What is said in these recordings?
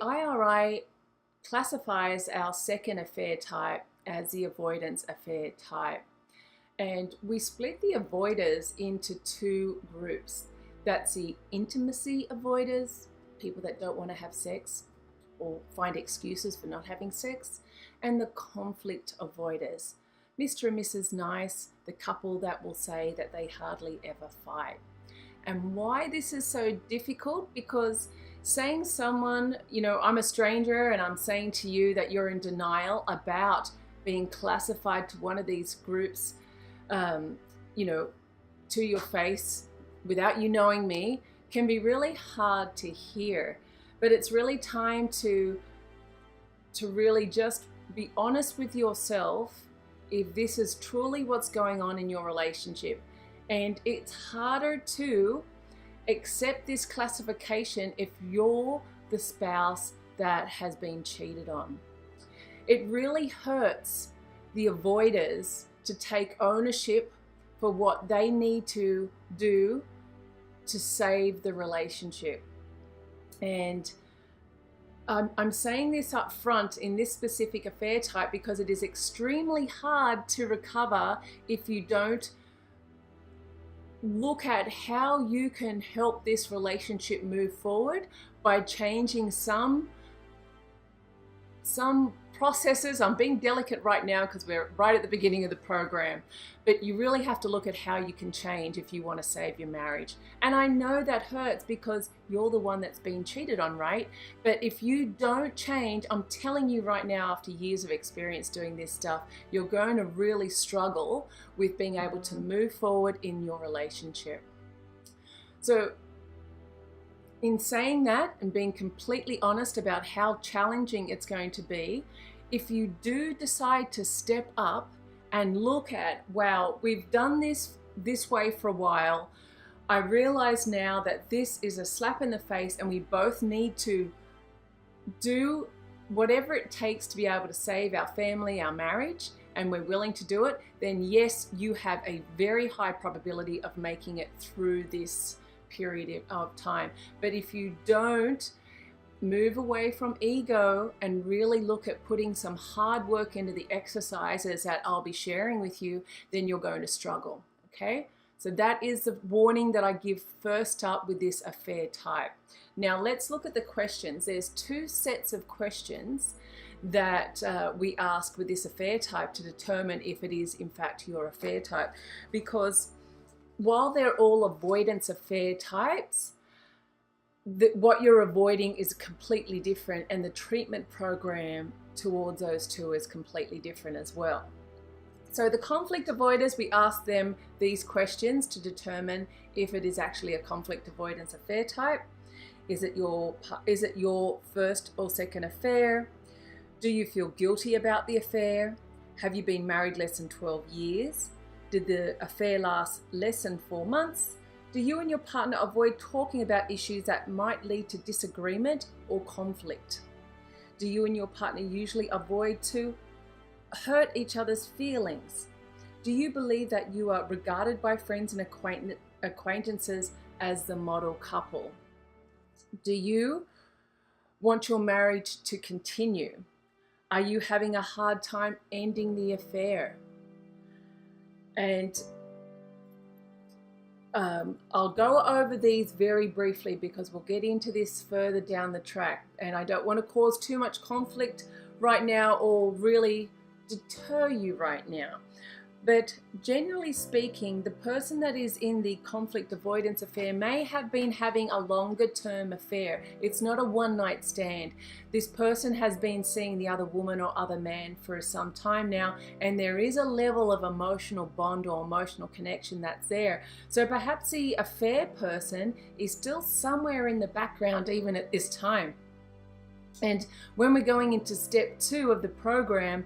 IRI classifies our second affair type as the avoidance affair type. And we split the avoiders into two groups. That's the intimacy avoiders, people that don't want to have sex or find excuses for not having sex, and the conflict avoiders, Mr. and Mrs. Nice, the couple that will say that they hardly ever fight. And why this is so difficult? Because saying someone, I'm a stranger and I'm saying to you that you're in denial about being classified to one of these groups, to your face without you knowing me, can be really hard to hear. But it's really time to really just be honest with yourself if this is truly what's going on in your relationship. And it's harder to accept this classification if you're the spouse that has been cheated on. It really hurts the avoiders to take ownership for what they need to do to save the relationship. And I'm saying this up front in this specific affair type because it is extremely hard to recover if you don't look at how you can help this relationship move forward by changing some processes. I'm being delicate right now because we're right at the beginning of the program, but you really have to look at how you can change if you want to save your marriage. And I know that hurts because you're the one that's been cheated on, right? But if you don't change, I'm telling you right now, after years of experience doing this stuff, you're going to really struggle with being able to move forward in your relationship. So in saying that and being completely honest about how challenging it's going to be, if you do decide to step up and look at, wow, we've done this way for a while, I realize now that this is a slap in the face and we both need to do whatever it takes to be able to save our family, our marriage, and we're willing to do it, then yes, you have a very high probability of making it through this period of time. But if you don't move away from ego and really look at putting some hard work into the exercises that I'll be sharing with you, then you're going to struggle, okay? So that is the warning that I give first up with this affair type. Now let's look at the questions. There's two sets of questions that we ask with this affair type to determine if it is in fact your affair type, because while they're all avoidance affair types, what you're avoiding is completely different, and the treatment program towards those two is completely different as well. So the conflict avoiders, we ask them these questions to determine if it is actually a conflict avoidance affair type. Is it your first or second affair? Do you feel guilty about the affair? Have you been married less than 12 years? Did the affair last less than 4 months? Do you and your partner avoid talking about issues that might lead to disagreement or conflict? Do you and your partner usually avoid to hurt each other's feelings? Do you believe that you are regarded by friends and acquaintances as the model couple? Do you want your marriage to continue? Are you having a hard time ending the affair? And I'll go over these very briefly because we'll get into this further down the track, and I don't want to cause too much conflict right now or really deter you right now. But generally speaking, the person that is in the conflict avoidance affair may have been having a longer term affair. It's not a one-night stand. This person has been seeing the other woman or other man for some time now, and there is a level of emotional bond or emotional connection that's there. So perhaps the affair person is still somewhere in the background even at this time. And when we're going into step 2 of the program,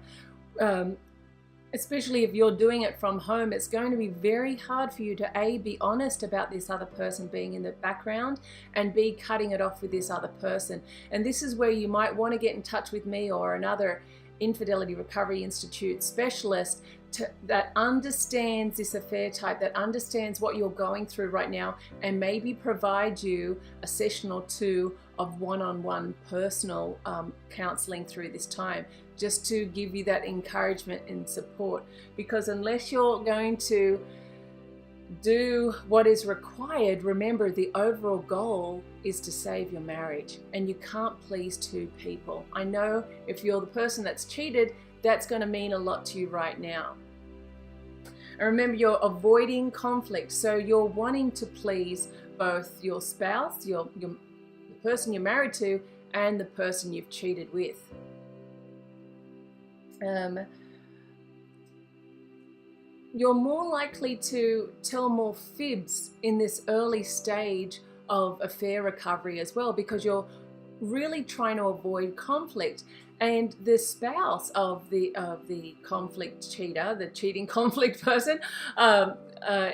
especially if you're doing it from home, it's going to be very hard for you to A, be honest about this other person being in the background, and B, cutting it off with this other person. And this is where you might want to get in touch with me or another Infidelity Recovery Institute specialist that understands this affair type, that understands what you're going through right now, and maybe provide you a session or 2 of one-on-one personal counseling through this time, just to give you that encouragement and support. Because unless you're going to do what is required, remember the overall goal is to save your marriage, and you can't please two people. I know if you're the person that's cheated, that's going to mean a lot to you right now. And remember, you're avoiding conflict, so you're wanting to please both your spouse, the person you're married to, and the person you've cheated with. You're more likely to tell more fibs in this early stage of affair recovery as well, because you're really trying to avoid conflict. And the spouse of the conflict cheater, the cheating conflict person,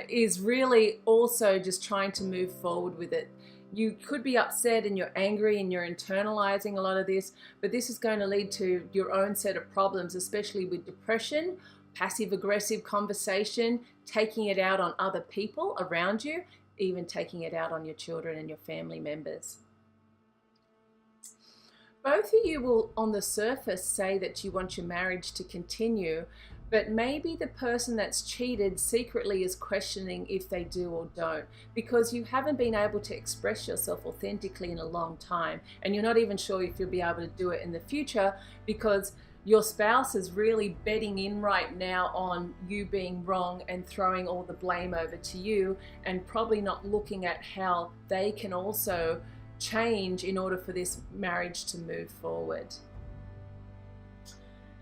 is really also just trying to move forward with it. You could be upset and you're angry and you're internalizing a lot of this, but this is going to lead to your own set of problems, especially with depression, passive-aggressive conversation, taking it out on other people around you, even taking it out on your children and your family members. Both of you will, on the surface, say that you want your marriage to continue, but maybe the person that's cheated secretly is questioning if they do or don't, because you haven't been able to express yourself authentically in a long time, and you're not even sure if you'll be able to do it in the future, because your spouse is really betting in right now on you being wrong and throwing all the blame over to you, and probably not looking at how they can also change in order for this marriage to move forward.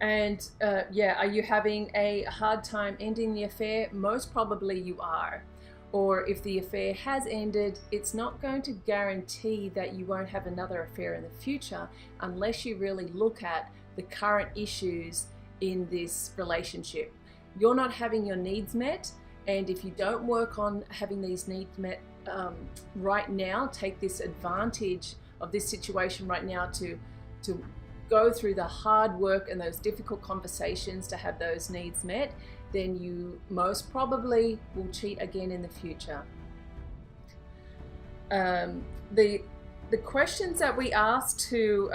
And are you having a hard time ending the affair? Most probably you are. Or if the affair has ended, it's not going to guarantee that you won't have another affair in the future unless you really look at the current issues in this relationship. You're not having your needs met, and if you don't work on having these needs met right now, take this advantage of this situation right now to go through the hard work and those difficult conversations to have those needs met, then you most probably will cheat again in the future. The questions that we ask to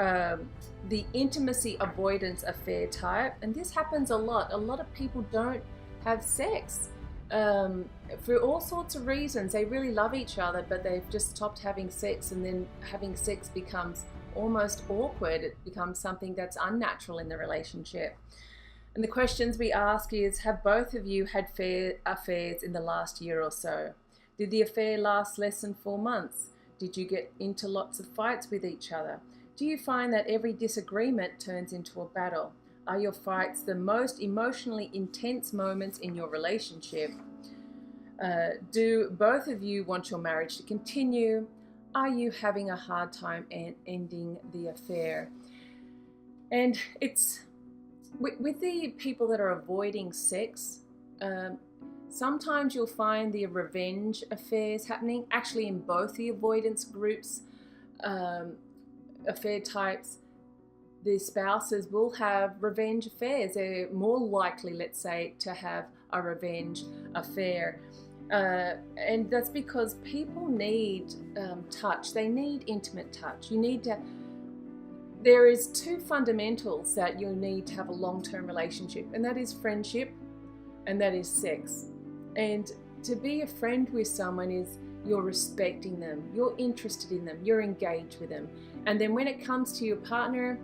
the intimacy avoidance affair type, and this happens a lot of people don't have sex for all sorts of reasons. They really love each other, but they've just stopped having sex, and then having sex becomes almost awkward. It becomes something that's unnatural in the relationship. And the questions we ask is, have both of you had affairs in the last year or so? Did the affair last less than 4 months? Did you get into lots of fights with each other? Do you find that every disagreement turns into a battle? Are your fights the most emotionally intense moments in your relationship? Do both of you want your marriage to continue? Are you having a hard time ending the affair? And it's with the people that are avoiding sex, sometimes you'll find the revenge affairs happening. Actually, in both the avoidance groups, affair types, the spouses will have revenge affairs. They're more likely, let's say, to have a revenge affair. And that's because people need touch. They need intimate touch. There is two fundamentals that you'll need to have a long-term relationship, and that is friendship and that is sex. And to be a friend with someone is you're respecting them, you're interested in them, you're engaged with them. And then when it comes to your partner,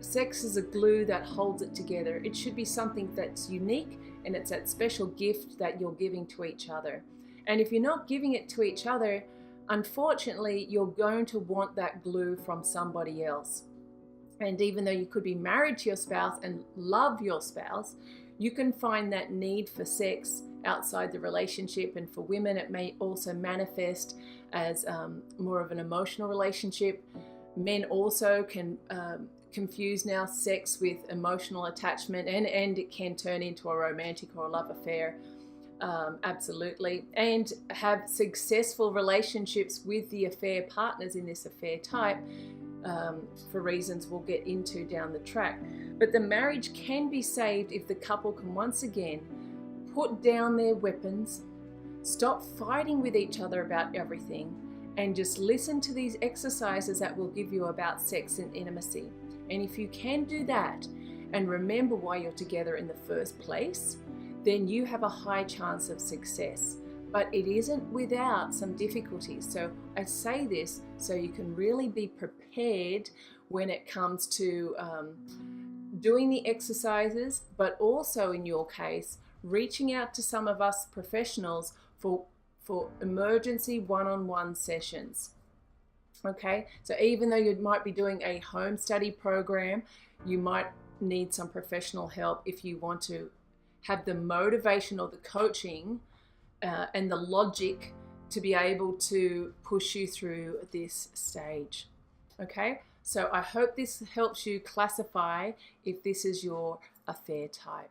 sex is a glue that holds it together. It should be something that's unique, and it's that special gift that you're giving to each other. And if you're not giving it to each other, unfortunately, you're going to want that glue from somebody else. And even though you could be married to your spouse and love your spouse, you can find that need for sex outside the relationship. And for women, it may also manifest as more of an emotional relationship. Men also can confuse now sex with emotional attachment, and it can turn into a romantic or a love affair. Absolutely. And have successful relationships with the affair partners in this affair type, for reasons we'll get into down the track. But the marriage can be saved if the couple can once again put down their weapons, stop fighting with each other about everything, and just listen to these exercises that will give you about sex and intimacy. And if you can do that and remember why you're together in the first place, then you have a high chance of success. But it isn't without some difficulties. So I say this so you can really be prepared when it comes to doing the exercises, but also in your case, reaching out to some of us professionals for emergency one-on-one sessions. Okay, so even though you might be doing a home study program, you might need some professional help if you want to have the motivation or the coaching and the logic to be able to push you through this stage. Okay, so I hope this helps you classify if this is your affair type.